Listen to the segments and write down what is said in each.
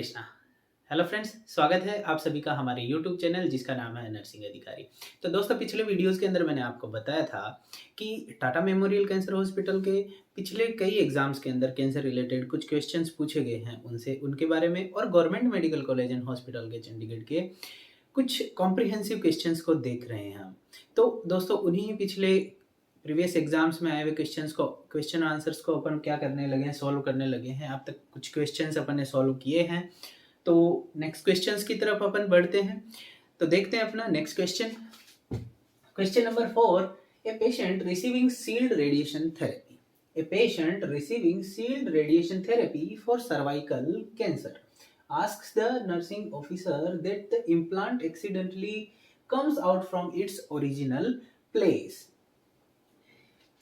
Krishna. Hello friends, स्वागत है आप सभी का हमारे यूट्यूब चैनल जिसका नाम है नर्सिंग अधिकारी। तो दोस्तों, पिछले वीडियोस के अंदर मैंने आपको बताया था कि टाटा मेमोरियल कैंसर हॉस्पिटल के पिछले कई एग्जाम्स के अंदर कैंसर रिलेटेड कुछ क्वेश्चंस पूछे गए हैं उनसे, उनके बारे में, और government medical college and hospital के चंडीगढ़ के कुछ कॉम्प्रिहेंसिव क्वेश्चंस को देख रहे हैं हम। तो दोस्तों, उन्हीं पिछले प्रीवियस एग्जाम्स में आए हुए क्वेश्चन आंसर्स को अपन क्या करने लगे हैं, सॉल्व करने लगे हैं। अब तक कुछ क्वेश्चंस अपन ने सॉल्व किए हैं, तो नेक्स्ट क्वेश्चंस की तरफ अपन बढ़ते हैं। तो देखते हैं अपना next question. Question number 4, a patient receiving sealed radiation therapy. A patient receiving sealed radiation therapy for cervical cancer asks the nursing officer that the implant accidentally comes out from its original place.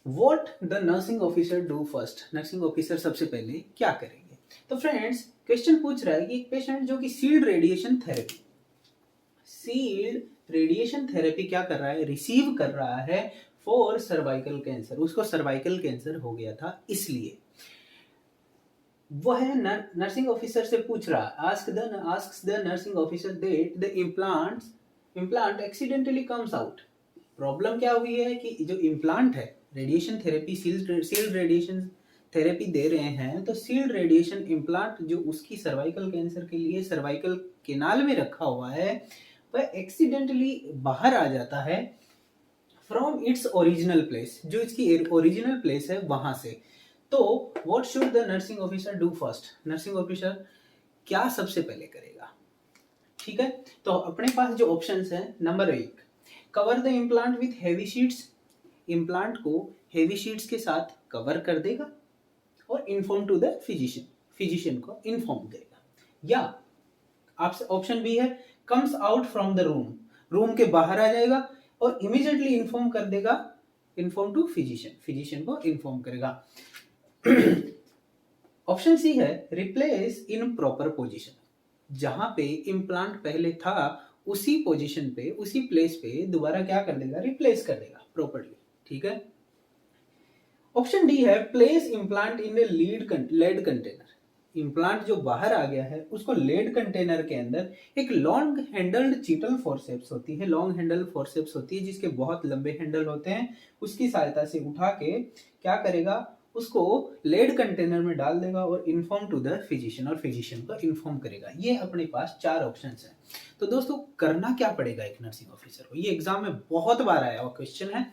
What the nursing officer do first? Nursing officer सबसे पहले क्या करेंगे? तो friends, question पूछ रहा है कि एक पेशेंट जो कि सील्ड रेडिएशन थेरेपी क्या कर रहा है, रिसीव कर रहा है फॉर सर्वाइकल कैंसर। उसको सर्वाइकल कैंसर हो गया था, इसलिए वह नर्सिंग ऑफिसर से पूछ रहा, asks the nursing officer that the implant accidentally comes out. Problem क्या हुई है कि जो इम्प्लांट है, radiation therapy, sealed radiation therapy दे रहे हैं, तो सील्ड रेडिएशन इम्प्लांट जो उसकी सर्वाइकल कैंसर के लिए सर्वाइकल केनाल में रखा हुआ है, वह एक्सीडेंटली बाहर आ जाता है फ्रॉम इट्स ओरिजिनल प्लेस, जो इसकी ओरिजिनल प्लेस है वहां से। तो what should the nursing officer do first? Nursing officer क्या सबसे पहले करेगा? ठीक है, तो अपने पास जो ऑप्शंस हैं, number 1, cover the implant with heavy sheets. Implant को हेवी शीट्स के साथ कवर कर देगा और इन्फॉर्म टू द फिजिशियन को इन्फॉर्म करेगा। या आपसे ऑप्शन बी है, comes out from the room के बाहर आ जाएगा और इमीडिएटली इन्फॉर्म कर देगा, इन्फॉर्म टू फिजिशियन को इन्फॉर्म करेगा। ऑप्शन सी है, रिप्लेस इन प्रॉपर पोजीशन। जहां पे इम्प्लांट पहले था उसी पोजीशन पे, उसी प्लेस पे दोबारा क्या कर देगा, रिप्लेस कर देगा प्रॉपर्ली। ठीक है। ऑप्शन डी है, प्लेस इम्प्लांट इन ए लेड कंटेनर। इम्प्लांट जो बाहर आ गया है उसको लेड कंटेनर के अंदर एक लॉन्ग हैंडल्ड चीटल फोर्सेप्स होती है, लॉन्ग हैंडल फोर्सेप्स होती है जिसके बहुत लंबे हैंडल होते हैं, उसकी सहायता से उठा के क्या करेगा, उसको लेड कंटेनर में डाल देगा और इन्फॉर्म टू द फिजिशियन, और फिजिशियन को इन्फॉर्म करेगा। ये अपने पास 4 ऑप्शंस हैं। तो दोस्तों, करना क्या पड़ेगा एक नर्सिंग ऑफिसर को? ये एग्जाम में बहुत बार आया हुआ क्वेश्चन है।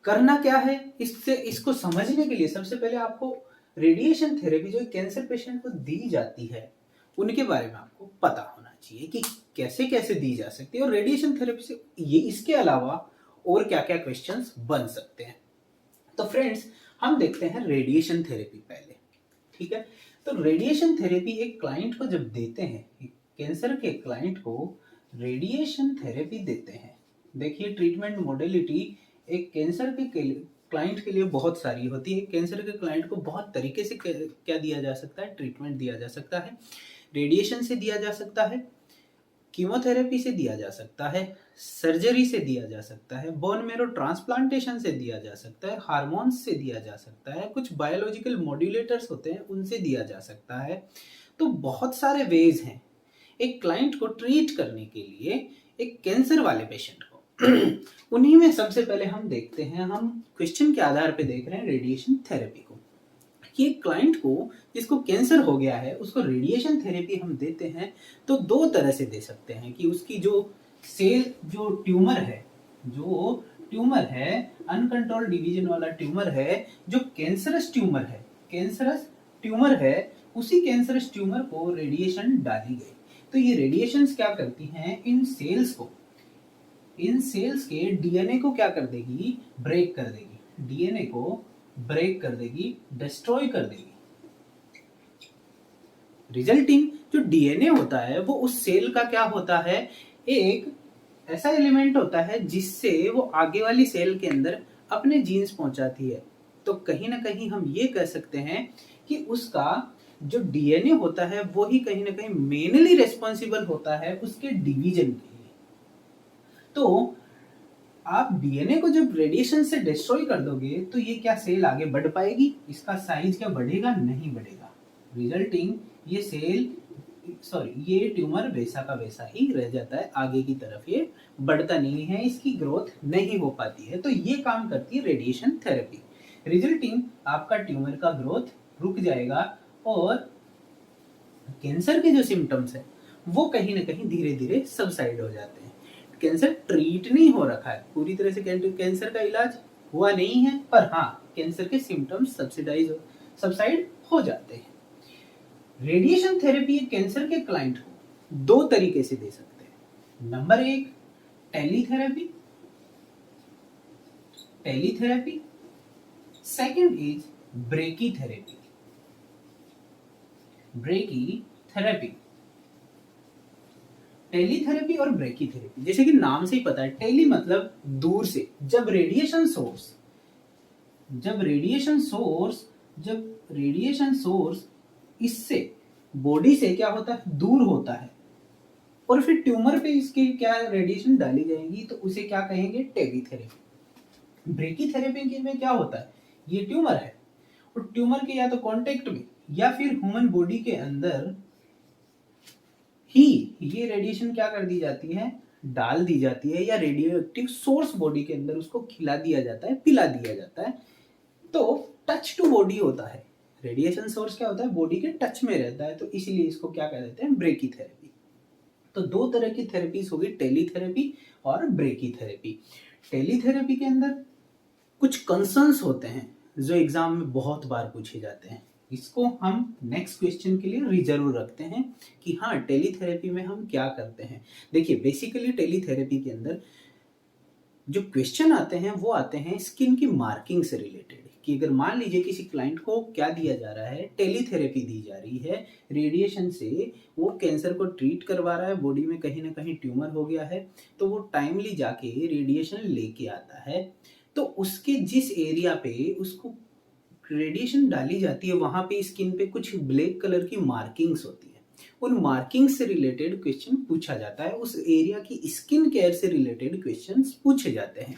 करना क्या है, इसको समझने के लिए सबसे पहले आपको रेडिएशन थेरेपी जो कैंसर पेशेंट को दी जाती है उनके बारे में आपको पता होना चाहिए कि कैसे कैसे दी जा सकती है, और रेडिएशन थेरेपी से ये इसके अलावा और क्या क्या क्वेश्चंस बन सकते हैं। तो फ्रेंड्स, हम देखते हैं रेडिएशन थेरेपी पहले। ठीक है, तो रेडिएशन थेरेपी एक क्लाइंट को जब देते हैं, कैंसर के क्लाइंट को रेडिएशन थेरेपी देते हैं, देखिए ट्रीटमेंट मोडेलिटी एक कैंसर के क्लाइंट के लिए बहुत सारी होती है। कैंसर के क्लाइंट को बहुत तरीके से क्या दिया जा सकता है, ट्रीटमेंट दिया जा सकता है। रेडिएशन से दिया जा सकता है, कीमोथेरेपी से दिया जा सकता है, सर्जरी से दिया जा सकता है, बोन मेरो ट्रांसप्लांटेशन से दिया जा सकता है, हार्मोन्स से दिया जा सकता है, कुछ बायोलॉजिकल मॉड्यूलेटर्स होते हैं उनसे दिया जा सकता है। तो बहुत सारे वेज हैं एक क्लाइंट को ट्रीट करने के लिए, एक कैंसर वाले पेशेंट को। उन्हीं में सबसे पहले हम देखते हैं, हम क्वेश्चन के आधार पे देख रहे हैं रेडिएशन थेरेपी को, कि क्लाइंट को जिसको कैंसर हो गया है उसको रेडिएशन थेरेपी हम देते हैं तो 2 तरह से दे सकते हैं, कि उसकी जो ट्यूमर है अनकंट्रोल्ड डिवीजन वाला ट्यूमर है, जो कैंसरस ट्यूमर है, उसी कैंसरस ट्यूमर को रेडिएशन डाली गई। तो ये रेडिएशंस क्या करती हैं, इन सेल्स के डीएनए को क्या कर देगी, ब्रेक कर देगी, डीएनए को ब्रेक कर देगी, डिस्ट्रॉय कर देगी। रिजल्टिंग जो डीएनए होता है वो उस सेल का क्या होता है, एक ऐसा एलिमेंट होता है जिससे वो आगे वाली सेल के अंदर अपने जीन्स पहुंचाती है। तो कहीं ना कहीं हम ये कह सकते हैं कि उसका जो डीएनए होता है वो ही कहीं ना कहीं मेनली रेस्पॉन्सिबल होता है उसके डिवीजन के लिए। तो आप डीएनए को जब रेडिएशन से डिस्ट्रॉय कर दोगे तो ये क्या सेल आगे बढ़ पाएगी, इसका साइज क्या बढ़ेगा, नहीं बढ़ेगा। रिजल्टिंग ये सेल ये ट्यूमर वैसा का वैसा ही रह जाता है, आगे की तरफ ये बढ़ता नहीं है, इसकी ग्रोथ नहीं हो पाती है। तो ये काम करती है रेडिएशन थेरेपी, रिजल्टिंग आपका ट्यूमर का ग्रोथ रुक जाएगा और कैंसर के जो सिम्टम्स है वो कहीं ना कहीं धीरे धीरे सबसाइड हो जाते हैं। कैंसर ट्रीट नहीं हो रखा है पूरी तरह से, कैंसर का इलाज हुआ नहीं है, पर हाँ कैंसर के सिम्टम्स सबसाइड हो जाते हैं। रेडिएशन थेरेपी कैंसर के क्लाइंट को दो तरीके से दे सकते हैं। नंबर एक, teletherapy, second is brachytherapy. Teletherapy और ब्रेकीथेरेपी, जैसे कि नाम से ही पता है, टेली मतलब दूर से, जब रेडिएशन सोर्स इससे बॉडी से क्या होता है, दूर होता है, और फिर ट्यूमर पे इसके क्या रेडिएशन डाली जाएगी, तो उसे क्या कहेंगे, टेलीथेरेपी। ब्रेकीथेरेपी में क्या होता है, ये ट्यूमर है और ट्यूमर के या तो कांटेक्ट में या फिर ह्यूमन बॉडी के अंदर ही ये रेडिएशन क्या कर दी जाती है, डाल दी जाती है, या रेडियो एक्टिव सोर्स बॉडी के अंदर उसको खिला दिया जाता है, पिला दिया जाता है। तो टच टू बॉडी होता है, रेडिएशन सोर्स क्या होता है, बॉडी के टच में रहता है, तो इसीलिए इसको क्या कह देते हैं, ब्रेकीथेरेपी। तो दो तरह की थेरेपीज होगी, टेलीथेरेपी और ब्रेकीथेरेपी। टेलीथेरेपी के अंदर कुछ कंसर्न्स होते हैं जो एग्जाम में बहुत बार पूछे जाते हैं, इसको हम नेक्स्ट क्वेश्चन के लिए रिजर्व रखते हैं कि हाँ टेलीथेरेपी में हम क्या करते हैं। देखिए बेसिकली टेलीथेरेपी के अंदर जो क्वेश्चन आते हैं वो आते हैं स्किन की मार्किंग से रिलेटेड, कि अगर मान लीजिए किसी क्लाइंट को क्या दिया जा रहा है, टेलीथेरेपी दी जा रही है, रेडिएशन से वो कैंसर को ट्रीट करवा रहा है, बॉडी में कहीं ना कहीं ट्यूमर हो गया है, तो वो टाइमली जाके रेडिएशन लेके आता है, तो उसके जिस एरिया पे उसको रेडिएशन डाली जाती है वहां पे स्किन पे कुछ ब्लैक कलर की मार्किंग्स होती है, उन मार्किंग्स से रिलेटेड क्वेश्चन पूछा जाता है, उस एरिया की स्किन केयर से रिलेटेड क्वेश्चंस पूछे जाते हैं।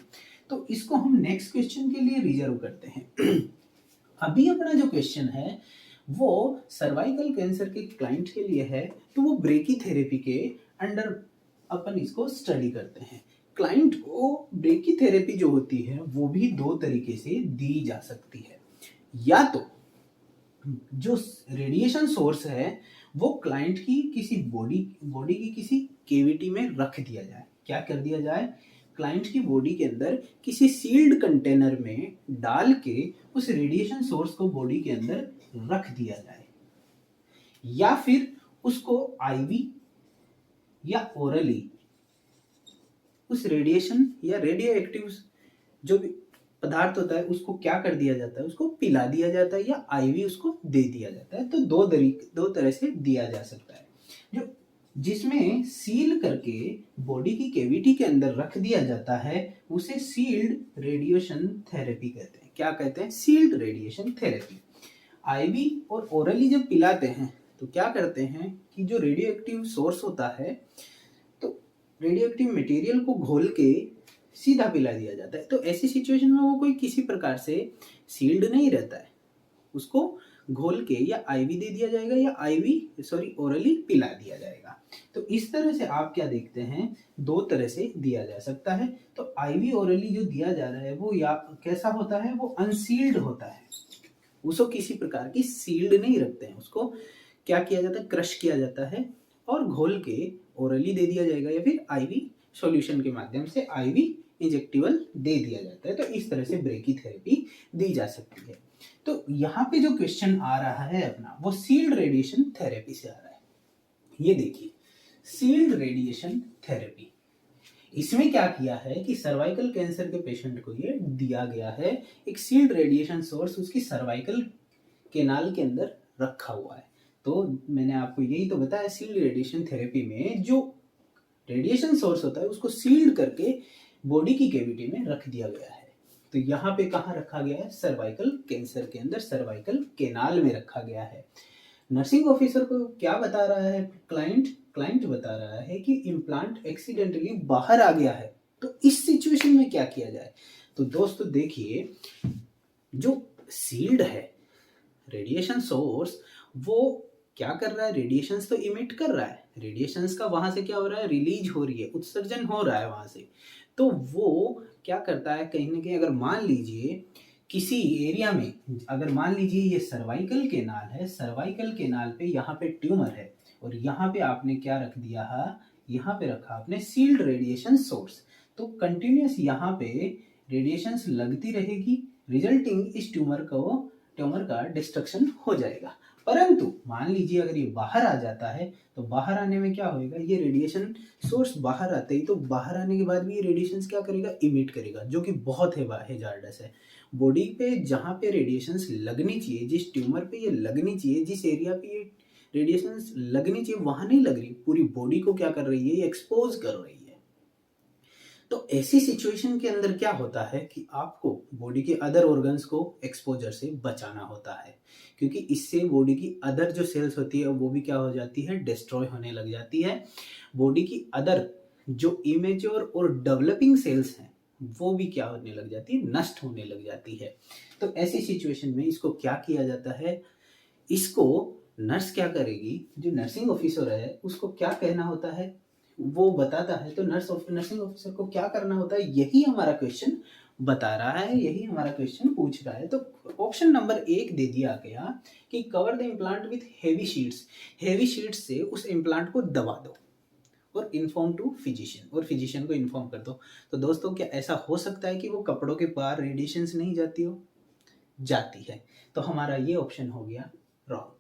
तो इसको हम नेक्स्ट क्वेश्चन के लिए रिजर्व करते हैं। अभी अपना जो क्वेश्चन है वो सर्वाइकल कैंसर के क्लाइंट के लिए है, तो वो ब्रेकीथेरेपी के अंडर अपन इसको स्टडी करते हैं। क्लाइंट को ब्रेकीथेरेपी जो होती है वो भी दो तरीके से दी जा सकती है, या तो जो रेडिएशन सोर्स है वो क्लाइंट की किसी बॉडी की किसी केविटी में रख दिया जाए, क्या कर दिया जाए, क्लाइंट की बॉडी के अंदर किसी सील्ड कंटेनर में डाल के उस रेडिएशन सोर्स को बॉडी के अंदर रख दिया जाए, या फिर उसको आईवी या ओरली उस रेडिएशन या रेडियो एक्टिव जो भी पदार्थ होता है उसको क्या कर दिया जाता है, उसको पिला दिया जाता है, या आईवी उसको दे दिया जाता है। तो दो तरह से दिया जा सकता है। जो जिसमें सील करके बॉडी की कैविटी के अंदर रख दिया जाता है उसे सील्ड रेडिएशन थेरेपी कहते हैं। क्या कहते हैं, सील्ड रेडिएशन थेरेपी। आईवी और ओरली जब पिलाते हैं तो क्या करते हैं कि जो रेडियो एक्टिव सोर्स होता है, तो रेडियो एक्टिव मटेरियल को घोल के सीधा पिला दिया जाता है। तो ऐसी सिचुएशन में वो कोई किसी प्रकार से सील्ड नहीं रहता है, उसको घोल के या आईवी दे दिया जाएगा या ओरली पिला दिया जाएगा। तो इस तरह से आप क्या देखते हैं, दो तरह से दिया जा सकता है। तो आईवी ओरली जो दिया जा रहा है वो या कैसा होता है, वो अनसील्ड होता है, उसको किसी प्रकार की सील्ड नहीं रखते हैं, उसको क्या किया जाता है, क्रश किया जाता है और घोल के ओरली दे दिया जाएगा, या फिर आईवी सॉल्यूशन के माध्यम से आईवी इंजेक्टिबल दे दिया जाता है। तो इस तरह से ब्रेकीथेरेपी दी जा सकती है। तो यहाँ पे जो क्वेश्चन आ रहा है अपना वो सील्ड रेडिएशन थेरेपी से आ रहा है। ये देखिए सील्ड रेडिएशन थेरेपी, इसमें क्या किया है कि सर्वाइकल कैंसर के पेशेंट को ये दिया गया है एक सील्ड रेडिएशन सोर्स उसकी सर्वाइकल केनाल के अंदर रखा हुआ है। तो मैंने आपको यही तो बताया, सील्ड रेडिएशन थेरेपी में जो रेडिएशन सोर्स होता है उसको सील्ड करके बॉडी की कैविटी में रख दिया गया है। तो यहाँ पे कहाँ रखा गया है, सर्वाइकल कैंसर के अंदर सर्वाइकल केनाल में रखा गया है। नर्सिंग ऑफिसर को क्या बता रहा है क्लाइंट बता रहा है कि इम्प्लांट एक्सीडेंटली बाहर आ गया है, तो इस सिचुएशन में क्या किया जाए। तो दोस्तों देखिए, जो सील्ड है रेडिएशन सोर्स वो क्या कर रहा है, रेडिएशंस तो इमिट कर रहा है, रेडिएशंस का वहां से क्या हो रहा है, रिलीज हो रही है, उत्सर्जन हो रहा है वहां से। तो वो क्या करता है, कहीं ना कहीं अगर मान लीजिए किसी एरिया में, अगर मान लीजिए ये सर्वाइकल केनाल है, सर्वाइकल केनाल पे यहाँ पे ट्यूमर है, और यहाँ पे आपने क्या रख दिया है, यहाँ पे रखा आपने सील्ड रेडिएशन सोर्स, तो कंटिन्यूस यहाँ पे रेडिएशंस लगती रहेगी, रिजल्टिंग इस ट्यूमर का डिस्ट्रक्शन हो जाएगा। परंतु मान लीजिए अगर ये बाहर आ जाता है, तो बाहर आने में क्या होएगा, ये रेडिएशन सोर्स बाहर आते ही, तो बाहर आने के बाद भी ये रेडिएशंस क्या करेगा, इमिट करेगा, जो कि बहुत हेजार्डस है। बॉडी पे जहाँ पे रेडिएशंस लगनी चाहिए, जिस ट्यूमर पे ये लगनी चाहिए, जिस एरिया पे ये रेडिएशंस लगनी चाहिए, वहां नहीं लग रही, पूरी बॉडी को क्या कर रही है, ये एक्सपोज कर रही है। तो ऐसी सिचुएशन के अंदर क्या होता है कि आपको बॉडी के अदर ऑर्गन्स को एक्सपोजर से बचाना होता है, क्योंकि इससे बॉडी की अदर जो सेल्स होती है वो भी क्या हो जाती है, डिस्ट्रॉय होने लग जाती है। बॉडी की अदर जो इमेच्योर और डेवलपिंग सेल्स हैं वो भी क्या होने लग जाती है, नष्ट होने लग जाती है। तो ऐसी सिचुएशन में इसको क्या किया जाता है, इसको नर्स क्या करेगी, जो नर्सिंग ऑफिसर है उसको क्या कहना होता है वो बताता है। तो नर्सिंग ऑफिसर को क्या करना होता है, यही हमारा क्वेश्चन बता रहा है, यही हमारा क्वेश्चन पूछ रहा है। तो ऑप्शन नंबर 1 दे दिया गया कि cover the implant with heavy sheets, heavy sheets से उस इम्प्लांट को दबा दो और इन्फॉर्म टू फिजिशियन, और फिजिशियन को इन्फॉर्म कर दो। तो दोस्तों क्या ऐसा हो सकता है कि वो कपड़ों के पार रेडिएशंस नहीं जाती हो, जाती है। तो हमारा ये ऑप्शन हो गया wrong.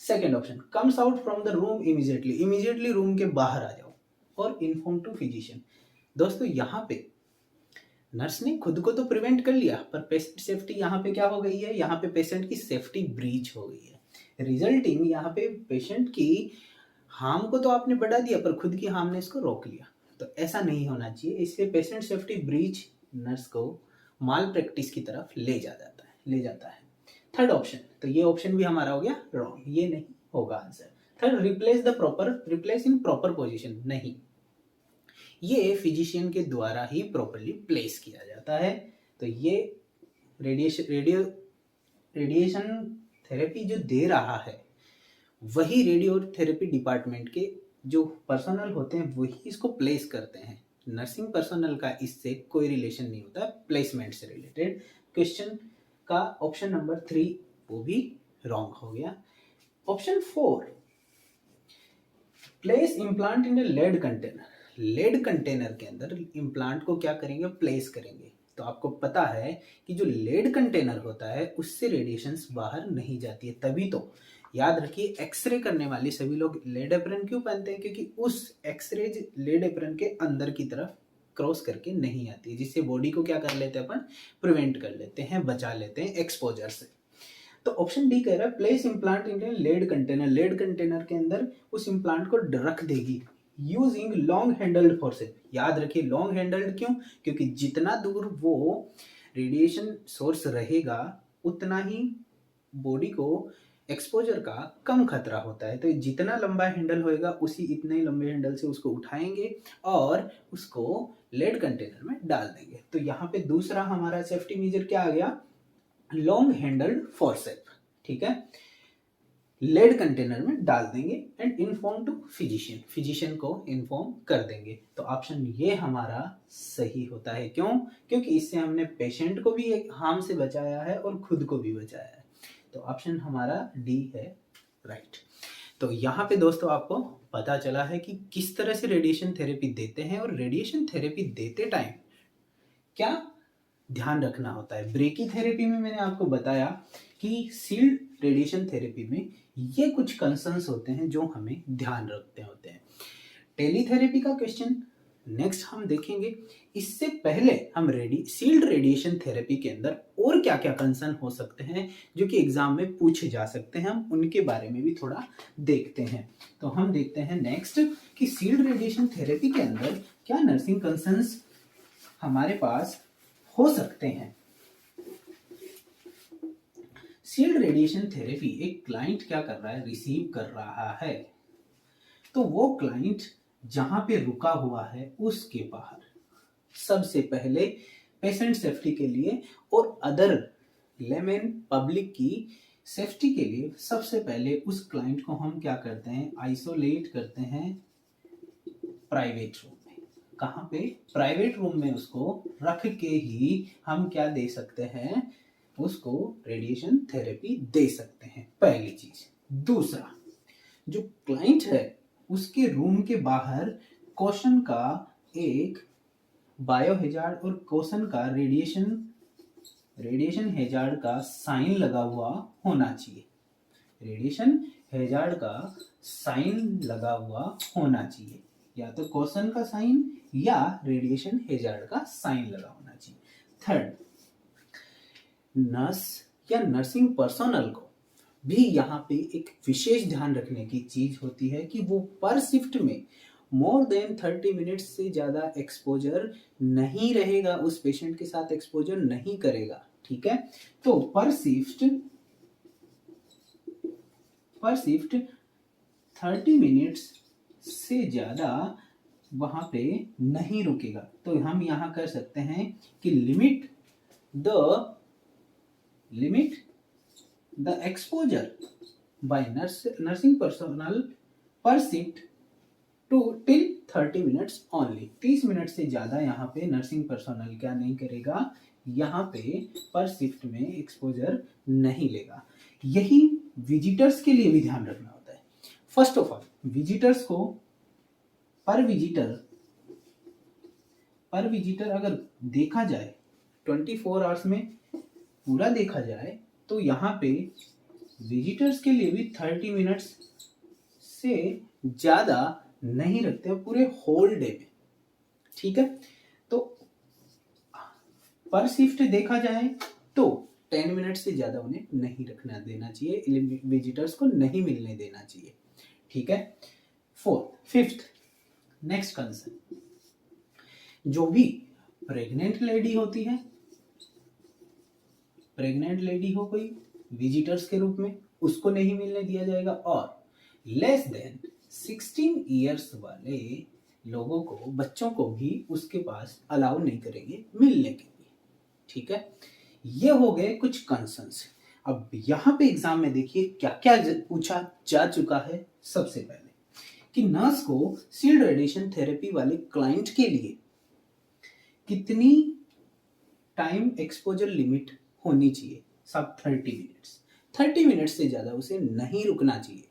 Second option, comes out from the room immediately, immediately room के बाहर आ जाओ और इन्फॉर्म टू फिजिशियन। दोस्तों यहाँ पे नर्स ने खुद को तो प्रिवेंट कर लिया, पर पेशेंट सेफ्टी यहाँ पे क्या हो गई है, यहाँ पे पेशेंट की सेफ्टी ब्रीच हो गई है, रिजल्टिंग यहाँ पे पेशेंट की हार्म को तो आपने बढ़ा दिया पर खुद की हार्मनेस को रोक लिया। तो ऐसा नहीं होना चाहिए, इससे पेशेंट सेफ्टी ब्रीच नर्स को माल प्रैक्टिस की तरफ ले जाता है। थर्ड ऑप्शन, तो ये ऑप्शन भी हमारा हो गया रॉन्ग, ये नहीं होगा answer. Third, replace in proper position, नहीं, ये फिजिशियन के द्वारा ही प्रॉपर्ली प्लेस किया जाता है। तो ये रेडिएशन थेरेपी जो दे रहा है वही रेडियोथेरेपी डिपार्टमेंट के जो पर्सनल होते हैं वही इसको प्लेस करते हैं, नर्सिंग पर्सनल का इससे कोई रिलेशन नहीं होता प्लेसमेंट से रिलेटेड। क्वेश्चन का ऑप्शन नंबर 3 वो भी रॉन्ग हो गया। ऑप्शन 4, प्लेस इम्प्लांट इन ए लेड कंटेनर, लेड कंटेनर के अंदर इम्प्लांट को क्या करेंगे, प्लेस करेंगे। तो आपको पता है कि जो लेड कंटेनर होता है उससे रेडिएशंस बाहर नहीं जाती है, तभी तो याद रखिए एक्सरे करने वाले सभी लोग लेड एप्रन क्यों पहनते हैं, क्योंकि उस एक्सरे लेड एप्रन के अंदर की तरफ क्रॉस करके नहीं आती है, जिससे बॉडी को क्या कर लेते हैं, अपन प्रिवेंट कर लेते हैं, बचा लेते हैं एक्सपोजर से। तो ऑप्शन डी कह रहा है प्लेस इम्प्लांट इन लेड कंटेनर, लेड कंटेनर के अंदर उस इम्प्लांट को रख देगी यूजिंग लॉन्ग हैंडल्ड फोर्सेप। याद रखिए लॉन्ग हैंडल्ड क्यों, क्योंकि जितना दूर वो रेडिएशन सोर्स रहेगा उतना ही बॉडी को एक्सपोजर का कम खतरा होता है। तो जितना लंबा हैंडल होएगा उसी इतने ही लंबे हैंडल से उसको उठाएंगे और उसको लेड कंटेनर में डाल देंगे। तो यहाँ पे दूसरा हमारा सेफ्टी मेजर क्या आ गया, लॉन्ग हैंडल्ड फोर्सेप, ठीक है, लेड कंटेनर में डाल देंगे and inform to physician, physician को इन्फॉर्म कर देंगे। तो ऑप्शन ये हमारा सही होता है, क्यों, क्योंकि इससे हमने पेशेंट को भी हार्म से बचाया है और खुद को भी बचाया है। तो ऑप्शन हमारा डी है राइट। तो यहाँ पे दोस्तों आपको पता चला है कि किस तरह से रेडिएशन थेरेपी देते हैं, और रेडिएशन थेरेपी देते टाइम क्या ध्यान रखना होता है। ब्रेकी थेरेपी में मैंने आपको बताया कि सील्ड रेडिएशन थेरेपी में ये कुछ कंसर्न्स होते हैं जो हमें ध्यान रखते होते हैं। टेलीथेरेपी का क्वेश्चन नेक्स्ट हम देखेंगे। इससे पहले हम सील्ड रेडिएशन थेरेपी के अंदर और क्या क्या कंसर्न हो सकते हैं जो कि एग्जाम में पूछे जा सकते हैं, हम उनके बारे में भी थोड़ा देखते हैं। तो हम देखते हैं नेक्स्ट कि सील्ड रेडिएशन थेरेपी के अंदर क्या नर्सिंग कंसर्न्स हमारे पास हो सकते हैं। सील्ड रेडिएशन थेरेपी एक क्लाइंट क्या कर रहा है, रिसीव कर रहा है। तो वो क्लाइंट जहां पे रुका हुआ है उसके बाहर सबसे पहले पेशेंट सेफ्टी के लिए और अदर लेमेन पब्लिक की सेफ्टी के लिए सबसे पहले उस क्लाइंट को हम क्या करते हैं, आइसोलेट करते हैं प्राइवेट रूम में। कहाँ पे, प्राइवेट रूम में उसको रख के ही हम क्या दे सकते हैं, उसको रेडिएशन थेरेपी दे सकते हैं, पहली चीज। दूसरा, जो क्लाइंट है उसके रूम के बाहर क्वेश्चन का एक बायो हेजार्ड और क्वेश्चन का रेडिएशन हेजार्ड का साइन लगा हुआ होना चाहिए। रेडिएशन हेजार्ड का साइन लगा हुआ होना चाहिए, या तो क्वेश्चन का साइन या रेडिएशन हेजार्ड का साइन लगा होना चाहिए। थर्ड, नर्स या नर्सिंग पर्सोनल को भी यहाँ पे एक विशेष ध्यान रखने की चीज होती है कि वो पर शिफ्ट में मोर देन 30 मिनट्स से ज़्यादा एक्सपोजर नहीं रहेगा, उस पेशेंट के साथ एक्सपोजर नहीं करेगा। ठीक है, तो पर शिफ्ट 30 मिनट्स से ज़्यादा वहाँ पे नहीं रुकेगा। तो हम यहाँ कर सकते हैं कि limit the exposure by nursing personnel per shift till 30 minutes only. 30 minute से ज़्यादा यहाँ पे नर्सिंग पर्सोनल क्या नहीं करेगा, यहाँ पे पर शिफ्ट में एक्सपोजर नहीं लेगा। यही विजिटर्स के लिए भी ध्यान रखना होता है। फर्स्ट ऑफ ऑल, विजिटर्स को पर विजिटर अगर देखा जाए 24 आवर्स में पूरा देखा जाए तो यहाँ पे विजिटर्स के लिए भी 30 मिनट्स से ज़्यादा नहीं रखते पूरे होल डे में। ठीक है, तो पर शिफ्ट देखा जाए तो 10 मिनट से ज़्यादा उन्हें नहीं रखना देना चाहिए, विजिटर्स को नहीं मिलने देना चाहिए। ठीक है, फिफ्थ, नेक्स्ट कंसर्न, जो भी प्रेग्नेंट लेडी होती है, प्रेग्नेंट लेडी हो कोई विजिटर्स के रूप में, उसको नहीं मिलने दिया जाएगा। और लेस देन 16 इयर्स वाले लोगों को, बच्चों को भी उसके पास अलाउ नहीं करेंगे मिलने के लिए। ठीक है, ये हो गए कुछ कंसर्न्स। अब यहाँ पे एग्जाम में देखिए क्या क्या पूछा जा चुका है। सबसे पहले कि नर्स को शील्ड रेडिएशन थेरेपी वाले क्लाइंट के लिए कितनी टाइम एक्सपोजर लिमिट होनी चाहिए, सब 30 मिनट्स। 30 मिनट्स से ज़्यादा उसे नहीं रुकना चाहिए।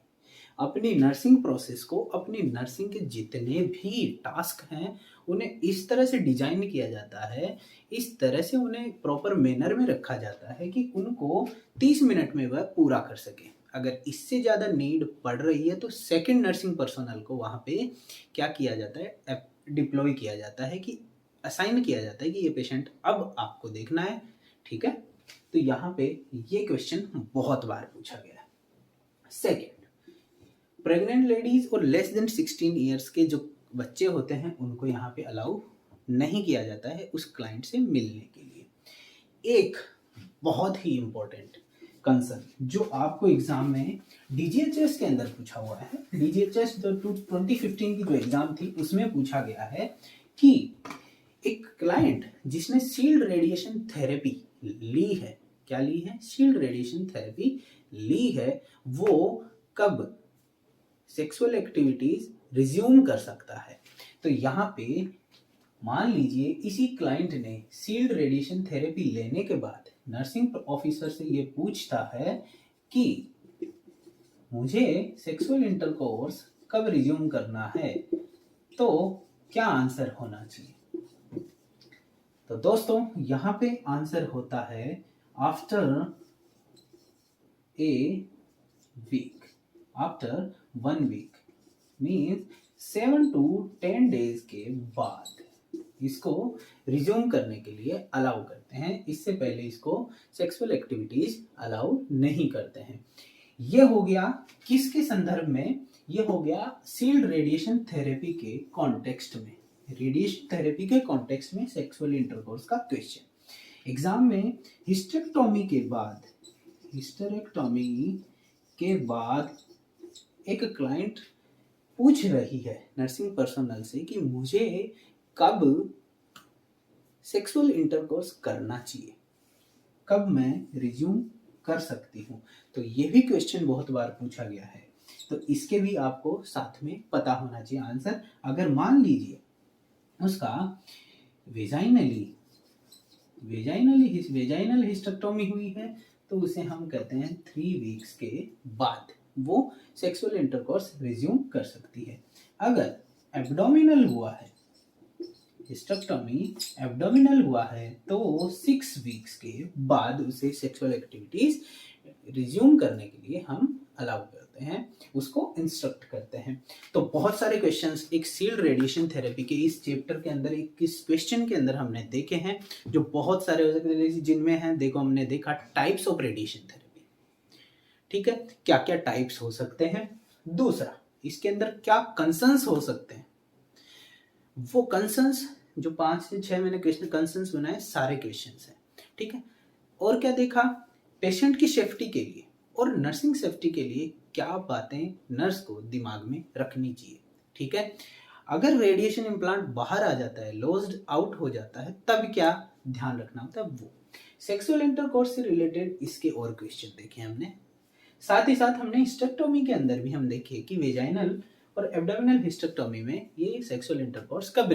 अपनी नर्सिंग प्रोसेस को, अपनी नर्सिंग के जितने भी टास्क हैं उन्हें इस तरह से डिजाइन किया जाता है, इस तरह से उन्हें प्रॉपर मैनर में रखा जाता है कि उनको 30 मिनट में वह पूरा कर सके। अगर इससे ज़्यादा नीड पड़ रही है तो सेकंड नर्सिंग पर्सनल को वहाँ पे क्या किया जाता है, डिप्लॉय किया जाता है, कि असाइन किया जाता है कि ये पेशेंट अब आपको देखना है। ठीक है, तो यहाँ पे ये क्वेश्चन बहुत बार पूछा गया है। सेकेंड, प्रेग्नेंट लेडीज और लेस देन 16 इयर्स के जो बच्चे होते हैं उनको यहाँ पे अलाउ नहीं किया जाता है उस क्लाइंट से मिलने के लिए। एक बहुत ही इंपॉर्टेंट कंसर्न जो आपको एग्जाम में डीजीएचएस के अंदर पूछा हुआ है, डीजीएचएस जो 2015 की जो एग्जाम थी उसमें पूछा गया है कि एक क्लाइंट जिसने शील्ड रेडिएशन थेरेपी ली है, क्या ली है, शील्ड रेडिएशन थेरेपी ली है, वो कब सेक्सुअल एक्टिविटीज रिज्यूम कर सकता है। तो यहाँ पे मान लीजिए इसी क्लाइंट ने शील्ड रेडिएशन थेरेपी लेने के बाद नर्सिंग ऑफिसर से ये पूछता है कि मुझे सेक्सुअल इंटरकोर्स कब रिज्यूम करना है, तो क्या आंसर होना चाहिए। तो दोस्तों यहाँ पे आंसर होता है आफ्टर ए वीक, आफ्टर 1 वीक, मीन्स 7 to 10 डेज के बाद इसको रिज्यूम करने के लिए अलाउ करते हैं। इससे पहले इसको सेक्सुअल एक्टिविटीज अलाउ नहीं करते हैं। ये हो गया किसके संदर्भ में, ये हो गया शील्ड रेडिएशन थेरेपी के कॉन्टेक्स्ट में, रेडिएशन थेरेपी के कॉन्टेक्स्ट में सेक्सुअल इंटरकोर्स का क्वेश्चन। एग्जाम में हिस्टेरेक्टोमी के बाद एक क्लाइंट पूछ रही है नर्सिंग पर्सनल से कि मुझे कब सेक्सुअल इंटरकोर्स करना चाहिए, कब मैं रिज्यूम कर सकती हूँ। तो ये भी क्वेश्चन बहुत बार पूछा गया है, तो इसके भी आपको साथ में पता होना चाहिए आंसर। अगर मान लीजिए उसका वेजाइनली वेजाइनल हिस्टेक्टोमी हुई है, तो उसे हम कहते हैं 3 वीक्स के बाद वो सेक्सुअल इंटरकोर्स रिज्यूम कर सकती है। अगर एब्डोमिनल हुआ है, हिस्टेक्टोमी एब्डोमिनल हुआ है, तो 6 वीक्स के बाद उसे सेक्सुअल एक्टिविटीज रिज्यूम करने के लिए हम अलाउ करते हैं, उसको इंस्ट्रक्ट करते हैं। तो बहुत सारे क्वेश्चंस एक सील्ड रेडिएशन थेरेपी के इस चैप्टर के अंदर, एक इस क्वेश्चन के अंदर हमने देखे हैं, जो बहुत सारे हो सकते हैं, जिनमें हैं देखो हमने देखा टाइप्स ऑफ रेडिएशन थेरेपी, ठीक है, क्या क्या टाइप्स हो सकते हैं। दूसरा, इसके अंदर क्या कंसर्न्स हो सकते हैं, वो कंसर्न्स जो 5 से 6 मैंने क्वेश्चन कंसर्न्स बनाए, सारे क्वेश्चंस हैं, ठीक है। और क्या देखा, पेशेंट की सेफ्टी के लिए और नर्सिंग सेफ्टी के लिए क्या बातें नर्स को दिमाग में रखनी चाहिए, ठीक है। अगर रेडिएशन इम्प्लांट बाहर आ जाता है, लॉस्ड आउट हो जाता है, तब क्या ध्यान रखना होता है। वो सेक्सुअल इंटरकोर्स से रिलेटेड इसके और क्वेश्चन देखे हमने। साथ ही साथ हमने हिस्टेक्टोमी के अंदर भी हम देखे कि वेजाइनल और एब्डोमिनल हिस्टेक्टोमी में ये सेक्सुअल इंटरकोर्स कब